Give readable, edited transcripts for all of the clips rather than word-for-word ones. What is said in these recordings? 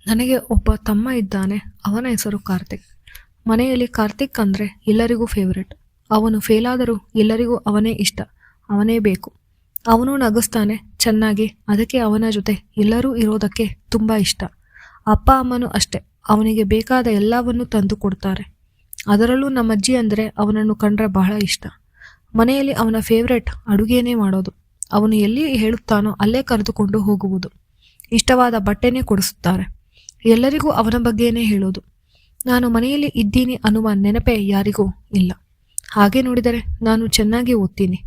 ನನಗೆ ಒಬ್ಬ ತಮ್ಮ ಇದ್ದಾನೆ. ಅವನ ಹೆಸರು ಕಾರ್ತಿಕ್. ಮನೆಯಲ್ಲಿ ಕಾರ್ತಿಕ್ ಅಂದರೆ ಎಲ್ಲರಿಗೂ ಫೇವರೆಟ್. ಅವನು ಫೇಲಾದರೂ ಎಲ್ಲರಿಗೂ ಅವನೇ ಇಷ್ಟ, ಅವನೇ ಬೇಕು. ಅವನು ನಗಿಸ್ತಾನೆ ಚೆನ್ನಾಗಿ, ಅದಕ್ಕೆ ಅವನ ಜೊತೆ ಎಲ್ಲರೂ ಇರೋದಕ್ಕೆ ತುಂಬ ಇಷ್ಟ. ಅಪ್ಪ ಅಮ್ಮನೂ ಅಷ್ಟೆ, ಅವನಿಗೆ ಬೇಕಾದ ಎಲ್ಲವನ್ನೂ ತಂದು ಕೊಡ್ತಾರೆ. ಅದರಲ್ಲೂ ನಮ್ಮಜ್ಜಿ ಅಂದರೆ ಅವನನ್ನು ಕಂಡ್ರೆ ಬಹಳ ಇಷ್ಟ. ಮನೆಯಲ್ಲಿ ಅವನ ಫೇವ್ರೆಟ್ ಅಡುಗೆನೇ ಮಾಡೋದು. ಅವನು ಎಲ್ಲಿ ಹೇಳುತ್ತಾನೋ ಅಲ್ಲೇ ಕರೆದುಕೊಂಡು ಹೋಗುವುದು. ಇಷ್ಟವಾದ ಬಟ್ಟೆನೇ ಕೊಡಿಸುತ್ತಾರೆ. ಎಲ್ಲರಿಗೂ ಅವನ ಬಗ್ಗೆನೇ ಹೇಳೋದು. ನಾನು ಮನೆಯಲ್ಲಿ ಇದ್ದೀನಿ ಅನ್ನುವ ನೆನಪೇ ಯಾರಿಗೂ ಇಲ್ಲ. ಹಾಗೆ ನೋಡಿದರೆ ನಾನು ಚೆನ್ನಾಗಿ ಓದ್ತೀನಿ.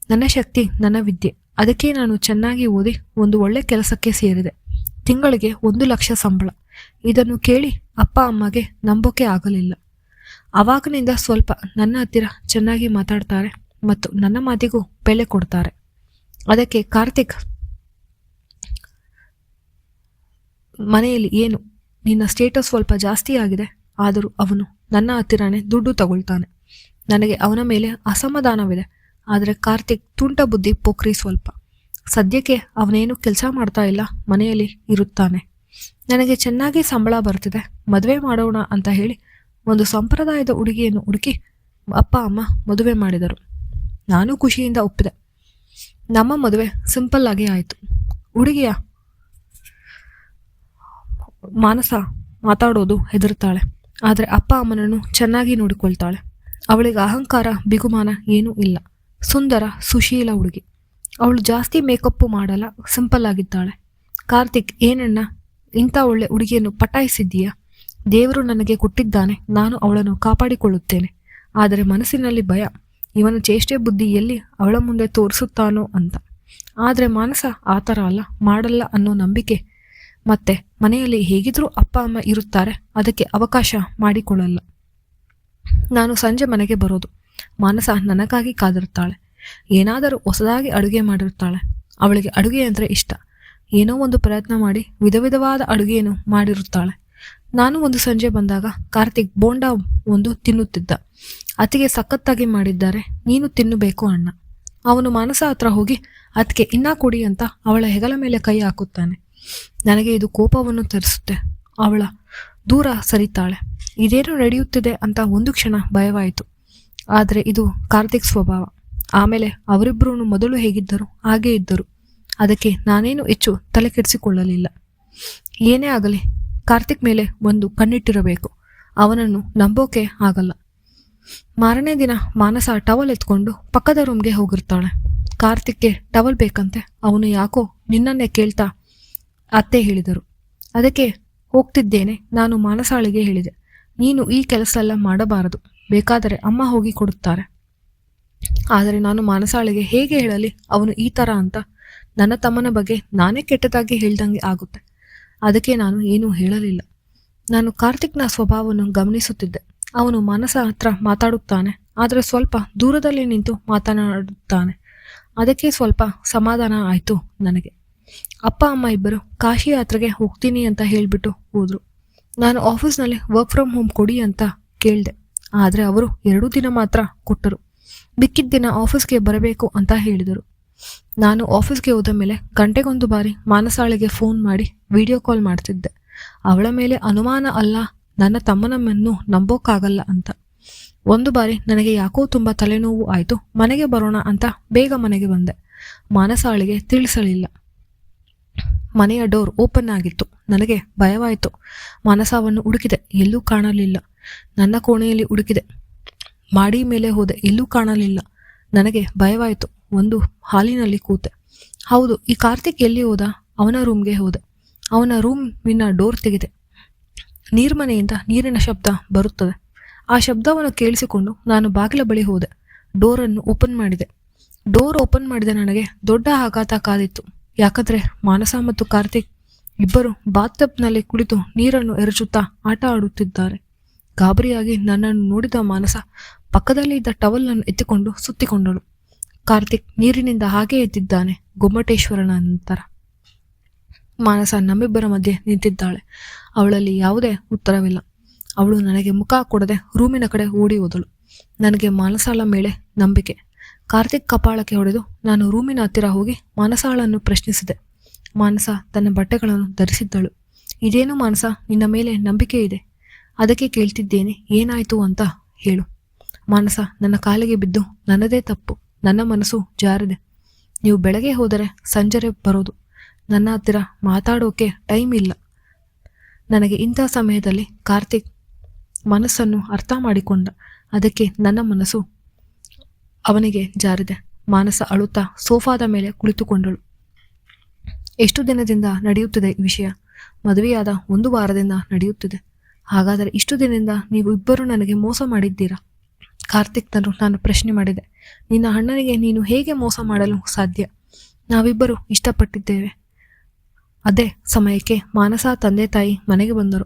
ನನ್ನ ಶಕ್ತಿ ನನ್ನ ವಿದ್ಯೆ. ಅದಕ್ಕೆ ನಾನು ಚೆನ್ನಾಗಿ ಓದಿ ಒಂದು ಒಳ್ಳೆ ಕೆಲಸಕ್ಕೆ ಸೇರಿದೆ. ತಿಂಗಳಿಗೆ 1,00,000 ಸಂಬಳ. ಇದನ್ನು ಕೇಳಿ ಅಪ್ಪ ಅಮ್ಮಗೆ ನಂಬೋಕೆ ಆಗಲಿಲ್ಲ. ಆವಾಗಿನಿಂದ ಸ್ವಲ್ಪ ನನ್ನ ಹತ್ತಿರ ಚೆನ್ನಾಗಿ ಮಾತಾಡ್ತಾರೆ ಮತ್ತು ನನ್ನ ಮಾತಿಗೂ ಬೆಲೆ ಕೊಡ್ತಾರೆ. ಅದಕ್ಕೆ ಕಾರ್ತಿಕ್ ಮನೆಯಲ್ಲಿ ಏನು, ನಿನ್ನ ಸ್ಟೇಟಸ್ ಸ್ವಲ್ಪ ಜಾಸ್ತಿ ಆಗಿದೆ, ಆದರೂ ಅವನು ನನ್ನ ಹತ್ತಿರನೇ ದುಡ್ಡು ತಗೊಳ್ತಾನೆ. ನನಗೆ ಅವನ ಮೇಲೆ ಅಸಮಾಧಾನವಿದೆ. ಆದರೆ ಕಾರ್ತಿಕ್ ತುಂಟ ಬುದ್ಧಿ ಪೋಖ್ರಿ ಸ್ವಲ್ಪ. ಸದ್ಯಕ್ಕೆ ಅವನೇನು ಕೆಲಸ ಮಾಡ್ತಾ ಇಲ್ಲ, ಮನೆಯಲ್ಲಿ ಇರುತ್ತಾನೆ. ನನಗೆ ಚೆನ್ನಾಗಿ ಸಂಬಳ ಬರ್ತಿದೆ, ಮದುವೆ ಮಾಡೋಣ ಅಂತ ಹೇಳಿ ಒಂದು ಸಂಪ್ರದಾಯದ ಹುಡುಗಿಯನ್ನು ಹುಡುಕಿ ಅಪ್ಪ ಅಮ್ಮ ಮದುವೆ ಮಾಡಿದರು. ನಾನು ಖುಷಿಯಿಂದ ಒಪ್ಪಿದೆ. ನಮ್ಮ ಮದುವೆ ಸಿಂಪಲ್ ಆಗಿ ಆಯಿತು. ಹುಡುಗಿಯ ಮಾನಸ ಮಾತಾಡೋದು ಹೆದರ್ತಾಳೆ, ಆದರೆ ಅಪ್ಪ ಅಮ್ಮನನ್ನು ಚೆನ್ನಾಗಿ ನೋಡಿಕೊಳ್ತಾಳೆ. ಅವಳಿಗೆ ಅಹಂಕಾರ ಬಿಗುಮಾನ ಏನೂ ಇಲ್ಲ. ಸುಂದರ ಸುಶೀಲ ಹುಡುಗಿ. ಅವಳು ಜಾಸ್ತಿ ಮೇಕಪ್ಪು ಮಾಡಲ್ಲ, ಸಿಂಪಲ್ ಆಗಿದ್ದಾಳೆ. ಕಾರ್ತಿಕ್, ಏನಣ್ಣ ಇಂಥ ಒಳ್ಳೆ ಹುಡುಗಿಯನ್ನು ಪಟಾಯಿಸಿದ್ದೀಯಾ? ದೇವರು ನನಗೆ ಕೊಟ್ಟಿದ್ದಾನೆ, ನಾನು ಅವಳನ್ನು ಕಾಪಾಡಿಕೊಳ್ಳುತ್ತೇನೆ. ಆದರೆ ಮನಸ್ಸಿನಲ್ಲಿ ಭಯ, ಇವನ ಚೇಷ್ಟೆ ಬುದ್ಧಿ ಎಲ್ಲಿ ಅವಳ ಮುಂದೆ ತೋರಿಸುತ್ತಾನೋ ಅಂತ. ಆದರೆ ಮಾನಸ ಆ ಥರ ಅಲ್ಲ, ಮಾಡಲ್ಲ ಅನ್ನೋ ನಂಬಿಕೆ. ಮತ್ತೆ ಮನೆಯಲ್ಲಿ ಹೇಗಿದ್ರೂ ಅಪ್ಪ ಅಮ್ಮ ಇರುತ್ತಾರೆ, ಅದಕ್ಕೆ ಅವಕಾಶ ಮಾಡಿಕೊಳ್ಳಲ್ಲ. ನಾನು ಸಂಜೆ ಮನೆಗೆ ಬರೋದು. ಮಾನಸ ನನಗಾಗಿ ಕಾದಿರುತ್ತಾಳೆ. ಏನಾದರೂ ಹೊಸದಾಗಿ ಅಡುಗೆ ಮಾಡಿರುತ್ತಾಳೆ. ಅವಳಿಗೆ ಅಡುಗೆ ಅಂದರೆ ಇಷ್ಟ. ಏನೋ ಒಂದು ಪ್ರಯತ್ನ ಮಾಡಿ ವಿಧ ವಿಧವಾದ ಅಡುಗೆಯನ್ನು ಮಾಡಿರುತ್ತಾಳೆ. ನಾನು ಒಂದು ಸಂಜೆ ಬಂದಾಗ ಕಾರ್ತಿಕ್ ಬೋಂಡ ಒಂದು ತಿನ್ನುತ್ತಿದ್ದ. ಅತ್ತಿಗೆ ಸಖತ್ತಾಗಿ ಮಾಡಿದ್ದಾರೆ, ನೀನು ತಿನ್ನಬೇಕು ಅಣ್ಣ. ಅವನು ಮಾನಸ ಹತ್ರ ಹೋಗಿ ಅದಕ್ಕೆ ಇನ್ನೂ ಕೊಡಿ ಅಂತ ಅವಳ ಹೆಗಲ ಮೇಲೆ ಕೈ ಹಾಕುತ್ತಾನೆ. ನನಗೆ ಇದು ಕೋಪವನ್ನು ತರಿಸುತ್ತೆ. ಅವಳ ದೂರ ಸರಿತಾಳೆ. ಇದೇನು ನಡೆಯುತ್ತಿದೆ ಅಂತ ಒಂದು ಕ್ಷಣ ಭಯವಾಯಿತು. ಆದರೆ ಇದು ಕಾರ್ತಿಕ್ ಸ್ವಭಾವ. ಆಮೇಲೆ ಅವರಿಬ್ಬರೂ ಮೊದಲು ಹೇಗಿದ್ದರು ಹಾಗೇ ಇದ್ದರು. ಅದಕ್ಕೆ ನಾನೇನು ಹೆಚ್ಚು ತಲೆ ಕೆಡಿಸಿಕೊಳ್ಳಲಿಲ್ಲ. ಏನೇ ಆಗಲಿ ಕಾರ್ತಿಕ್ ಮೇಲೆ ಒಂದು ಕಣ್ಣಿಟ್ಟಿರಬೇಕು. ಅವನನ್ನು ನಂಬೋಕೆ ಆಗಲ್ಲ. ಮಾರನೇ ದಿನ ಮಾನಸ ಟವಲ್ ಎತ್ಕೊಂಡು ಪಕ್ಕದ ರೂಮ್ಗೆ ಹೋಗಿರ್ತಾಳೆ. ಕಾರ್ತಿಕ್ಗೆ ಟವಲ್ ಬೇಕಂತೆ. ಅವನು ಯಾಕೋ ನಿನ್ನನ್ನೇ ಕೇಳ್ತಾ ಅತ್ತೆ ಹೇಳಿದರು. ಅದಕ್ಕೆ ಹೋಗ್ತಿದ್ದೇನೆ. ನಾನು ಮಾನಸಾಳಿಗೆ ಹೇಳಿದೆ, ನೀನು ಈ ಕೆಲಸ ಎಲ್ಲ ಮಾಡಬಾರದು, ಬೇಕಾದರೆ ಅಮ್ಮ ಹೋಗಿ ಕೊಡುತ್ತಾರೆ. ಆದರೆ ನಾನು ಮಾನಸಾಳಿಗೆ ಹೇಗೆ ಹೇಳಲಿ ಅವನು ಈ ಥರ ಅಂತ? ನನ್ನ ತಮ್ಮನ ಬಗ್ಗೆ ನಾನೇ ಕೆಟ್ಟದಾಗಿ ಹೇಳ್ದಂಗೆ ಆಗುತ್ತೆ. ಅದಕ್ಕೆ ನಾನು ಏನೂ ಹೇಳಲಿಲ್ಲ. ನಾನು ಕಾರ್ತಿಕ್ನ ಸ್ವಭಾವವನ್ನು ಗಮನಿಸುತ್ತಿದ್ದೆ. ಅವನು ಮಾನಸ ಹತ್ರ ಮಾತಾಡುತ್ತಾನೆ, ಆದರೆ ಸ್ವಲ್ಪ ದೂರದಲ್ಲಿ ನಿಂತು ಮಾತನಾಡುತ್ತಾನೆ. ಅದಕ್ಕೆ ಸ್ವಲ್ಪ ಸಮಾಧಾನ ಆಯಿತು ನನಗೆ. ಅಪ್ಪ ಅಮ್ಮ ಇಬ್ಬರು ಕಾಶಿ ಯಾತ್ರೆಗೆ ಹೋಗ್ತೀನಿ ಅಂತ ಹೇಳಿಬಿಟ್ಟು ಹೋದರು. ನಾನು ಆಫೀಸ್ನಲ್ಲಿ ವರ್ಕ್ ಫ್ರಮ್ ಹೋಮ್ ಕೊಡಿ ಅಂತ ಕೇಳಿದೆ. ಆದರೆ ಅವರು 2 ದಿನ ಮಾತ್ರ ಕೊಟ್ಟರು. ಮಿಕ್ಕಿದ ದಿನ ಆಫೀಸ್ಗೆ ಬರಬೇಕು ಅಂತ ಹೇಳಿದರು. ನಾನು ಆಫೀಸ್ಗೆ ಹೋದ ಮೇಲೆ ಗಂಟೆಗೊಂದು ಬಾರಿ ಮಾನಸಾಳಿಗೆ ಫೋನ್ ಮಾಡಿ ವಿಡಿಯೋ ಕಾಲ್ ಮಾಡ್ತಿದ್ದೆ. ಅವಳ ಮೇಲೆ ಅನುಮಾನ ಅಲ್ಲ, ನನ್ನ ತಮ್ಮನಮ್ಮನ್ನು ನಂಬೋಕ್ಕಾಗಲ್ಲ ಅಂತ. ಒಂದು ಬಾರಿ ನನಗೆ ಯಾಕೋ ತುಂಬ ತಲೆನೋವು ಆಯಿತು. ಮನೆಗೆ ಬರೋಣ ಅಂತ ಬೇಗ ಮನೆಗೆ ಬಂದೆ. ಮಾನಸಾಳಿಗೆ ತಿಳಿಸಲಿಲ್ಲ. ಮನೆಯ ಡೋರ್ ಓಪನ್ ಆಗಿತ್ತು. ನನಗೆ ಭಯವಾಯಿತು. ಮಾನಸವನ್ನು ಹುಡುಕಿದೆ, ಎಲ್ಲೂ ಕಾಣಲಿಲ್ಲ. ನನ್ನ ಕೋಣೆಯಲ್ಲಿ ಹುಡುಕಿದೆ, ಮಾಡಿ ಮೇಲೆ ಹೋದೆ, ಎಲ್ಲೂ ಕಾಣಲಿಲ್ಲ. ನನಗೆ ಭಯವಾಯಿತು. ಒಂದು ಹಾಲಿನಲ್ಲಿ ಕೂತೆ. ಹೌದು, ಈ ಕಾರ್ತಿಕ್ ಎಲ್ಲಿ ಹೋದ? ಅವನ ರೂಮ್ಗೆ ಹೋದೆ. ಅವನ ರೂಮಿನ ಡೋರ್ ತೆಗೆದೆ. ನೀರ್ಮನೆಯಿಂದ ನೀರಿನ ಶಬ್ದ ಬರುತ್ತದೆ. ಆ ಶಬ್ದವನ್ನು ಕೇಳಿಸಿಕೊಂಡು ನಾನು ಬಾಗಿಲ ಬಳಿ ಹೋದೆ. ಡೋರನ್ನು ಓಪನ್ ಮಾಡಿದೆ. ಡೋರ್ ಓಪನ್ ಮಾಡಿದ ನನಗೆ ದೊಡ್ಡ ಆಘಾತ ಕಾದಿತ್ತು. ಯಾಕಂದರೆ ಮಾನಸ ಮತ್ತು ಕಾರ್ತಿಕ್ ಇಬ್ಬರು ಬಾತ್ಟಬ್ನಲ್ಲಿ ಕುಳಿತು ನೀರನ್ನು ಎರಚುತ್ತಾ ಆಟ ಆಡುತ್ತಿದ್ದಾರೆ. ಗಾಬರಿಯಾಗಿ ನನ್ನನ್ನು ನೋಡಿದ ಮಾನಸ ಪಕ್ಕದಲ್ಲಿ ಇದ್ದ ಟವಲನ್ನು ಎತ್ತಿಕೊಂಡು ಸುತ್ತಿಕೊಂಡಳು. ಕಾರ್ತಿಕ್ ನೀರಿನಿಂದ ಹಾಗೆ ಎದ್ದಿದ್ದಾನೆ, ಗೊಮ್ಮಟೇಶ್ವರನ ನಂತರ. ಮಾನಸ ನಮ್ಮಿಬ್ಬರ ಮಧ್ಯೆ ನಿಂತಿದ್ದಾಳೆ. ಅವಳಲ್ಲಿ ಯಾವುದೇ ಉತ್ತರವಿಲ್ಲ. ಅವಳು ನನಗೆ ಮುಖ ಕೊಡದೆ ರೂಮಿನ ಕಡೆ ಓಡಿ ಹೋದಳು. ನನಗೆ ಮಾನಸಾಳ ಮೇಲೆ ನಂಬಿಕೆ. ಕಾರ್ತಿಕ್ ಕಪಾಳಕ್ಕೆ ಹೊಡೆದು ನಾನು ರೂಮಿನ ಹತ್ತಿರ ಹೋಗಿ ಮಾನಸಾಳನ್ನು ಪ್ರಶ್ನಿಸಿದೆ. ಮಾನಸ ತನ್ನ ಬಟ್ಟೆಗಳನ್ನು ಧರಿಸಿದ್ದಳು. ಇದೇನು ಮಾನಸ, ನಿನ್ನ ಮೇಲೆ ನಂಬಿಕೆ ಇದೆ, ಅದಕ್ಕೆ ಕೇಳ್ತಿದ್ದೇನೆ, ಏನಾಯ್ತು ಅಂತ ಹೇಳು. ಮಾನಸ ನನ್ನ ಕಾಲಿಗೆ ಬಿದ್ದು, ನನ್ನದೇ ತಪ್ಪು, ನನ್ನ ಮನಸ್ಸು ಜಾರಿದೆ. ನೀವು ಬೆಳಗ್ಗೆ ಹೋದರೆ ಸಂಜೆ ಬರೋದು. ನನ್ನ ಹತ್ತಿರ ಮಾತಾಡೋಕೆ ಟೈಮ್ ಇಲ್ಲ. ನನಗೆ ಇಂಥ ಸಮಯದಲ್ಲಿ ಕಾರ್ತಿಕ್ ಮನಸ್ಸನ್ನು ಅರ್ಥ ಮಾಡಿಕೊಂಡ, ಅದಕ್ಕೆ ನನ್ನ ಮನಸ್ಸು ಅವನಿಗೆ ಜಾರಿದೆ. ಮಾನಸ ಅಳುತ್ತಾ ಸೋಫಾದ ಮೇಲೆ ಕುಳಿತುಕೊಂಡಳು. ಎಷ್ಟು ದಿನದಿಂದ ನಡೆಯುತ್ತಿದೆ ಈ ವಿಷಯ? ಮದುವೆಯಾದ 1 ವಾರದಿಂದ ನಡೆಯುತ್ತಿದೆ. ಹಾಗಾದರೆ ಇಷ್ಟು ದಿನದಿಂದ ನೀವು ಇಬ್ಬರು ನನಗೆ ಮೋಸ ಮಾಡಿದ್ದೀರಾ? ಕಾರ್ತಿಕ್ನನ್ನು ನಾನು ಪ್ರಶ್ನೆ ಮಾಡಿದೆ. ನಿನ್ನ ಅಣ್ಣನಿಗೆ ನೀನು ಹೇಗೆ ಮೋಸ ಮಾಡಲು ಸಾಧ್ಯ? ನಾವಿಬ್ಬರು ಇಷ್ಟಪಟ್ಟಿದ್ದೇವೆ. ಅದೇ ಸಮಯಕ್ಕೆ ಮಾನಸ ತಂದೆ ತಾಯಿ ಮನೆಗೆ ಬಂದರು.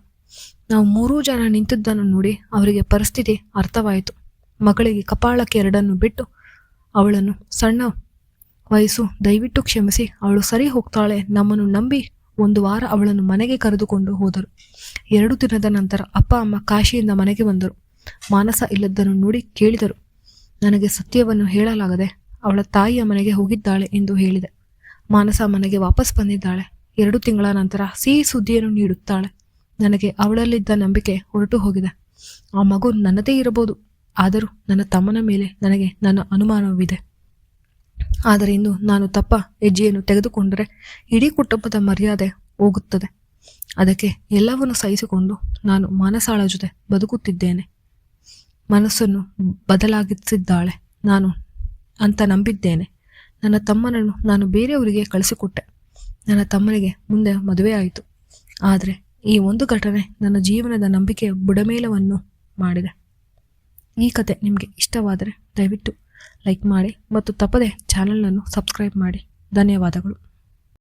ನಾವು 3 ಜನ ನಿಂತಿದ್ದನ್ನು ನೋಡಿ ಅವರಿಗೆ ಪರಿಸ್ಥಿತಿ ಅರ್ಥವಾಯಿತು. ಮಗಳಿಗೆ ಕಪಾಳಕ್ಕೆ 2 ಬಿಟ್ಟು ಅವಳನ್ನು ಸಣ್ಣ ವಯಸ್ಸು, ದಯವಿಟ್ಟು ಕ್ಷಮಿಸಿ, ಅವಳು ಸರಿ ಹೋಗ್ತಾಳೆ, ನಮ್ಮನ್ನು ನಂಬಿ 1 ವಾರ ಅವಳನ್ನು ಮನೆಗೆ ಕರೆದುಕೊಂಡು ಹೋದರು. 2 ದಿನದ ನಂತರ ಅಪ್ಪ ಅಮ್ಮ ಕಾಶಿಯಿಂದ ಮನೆಗೆ ಬಂದರು. ಮಾನಸ ಇಲ್ಲದನ್ನು ನೋಡಿ ಕೇಳಿದರು. ನನಗೆ ಸತ್ಯವನ್ನು ಹೇಳಲಾಗದೆ ಅವಳ ತಾಯಿಯ ಮನೆಗೆ ಹೋಗಿದ್ದಾಳೆ ಎಂದು ಹೇಳಿದೆ. ಮಾನಸ ಮನೆಗೆ ವಾಪಸ್ ಬಂದಿದ್ದಾಳೆ. 2 ತಿಂಗಳ ನಂತರ ಸಿಹಿ ಸುದ್ದಿಯನ್ನು ನೀಡುತ್ತಾಳೆ. ನನಗೆ ಅವಳಲ್ಲಿದ್ದ ನಂಬಿಕೆ ಹೊರಟು ಹೋಗಿದೆ. ಆ ಮಗು ನನ್ನದೇ ಇರಬಹುದು, ಆದರೂ ನನ್ನ ತಮ್ಮನ ಮೇಲೆ ನನಗೆ ನನ್ನ ಅನುಮಾನವಿದೆ. ಆದರೆ ಇಂದು ನಾನು ತಪ್ಪ ಹೆಜ್ಜೆಯನ್ನು ತೆಗೆದುಕೊಂಡರೆ ಇಡೀ ಕುಟುಂಬದ ಮರ್ಯಾದೆ ಹೋಗುತ್ತದೆ. ಅದಕ್ಕೆ ಎಲ್ಲವನ್ನು ಸಹಿಸಿಕೊಂಡು ನಾನು ಮಾನಸಾಳ ಜೊತೆ ಬದುಕುತ್ತಿದ್ದೇನೆ. ಮನಸ್ಸನ್ನು ಬದಲಾಗಿಸಿದ್ದಾಳೆ ನಾನು ಅಂತ ನಂಬಿದ್ದೇನೆ. ನನ್ನ ತಮ್ಮನನ್ನು ನಾನು ಬೇರೆಯವರಿಗೆ ಕಳಿಸಿಕೊಟ್ಟೆ. ನನ್ನ ತಮ್ಮನಿಗೆ ಮುಂದೆ ಮದುವೆ ಆಯಿತು. ಆದರೆ ಈ ಒಂದು ಘಟನೆ ನನ್ನ ಜೀವನದ ನಂಬಿಕೆಯ ಬುಡಮೇಲವನ್ನು ಮಾಡಿದೆ. ಈ ಕತೆ ನಿಮಗೆ ಇಷ್ಟವಾದರೆ ದಯವಿಟ್ಟು ಲೈಕ್ ಮಾಡಿ ಮತ್ತು ತಪ್ಪದೆ ಚಾನಲನ್ನು ಸಬ್ಸ್ಕ್ರೈಬ್ ಮಾಡಿ. ಧನ್ಯವಾದಗಳು.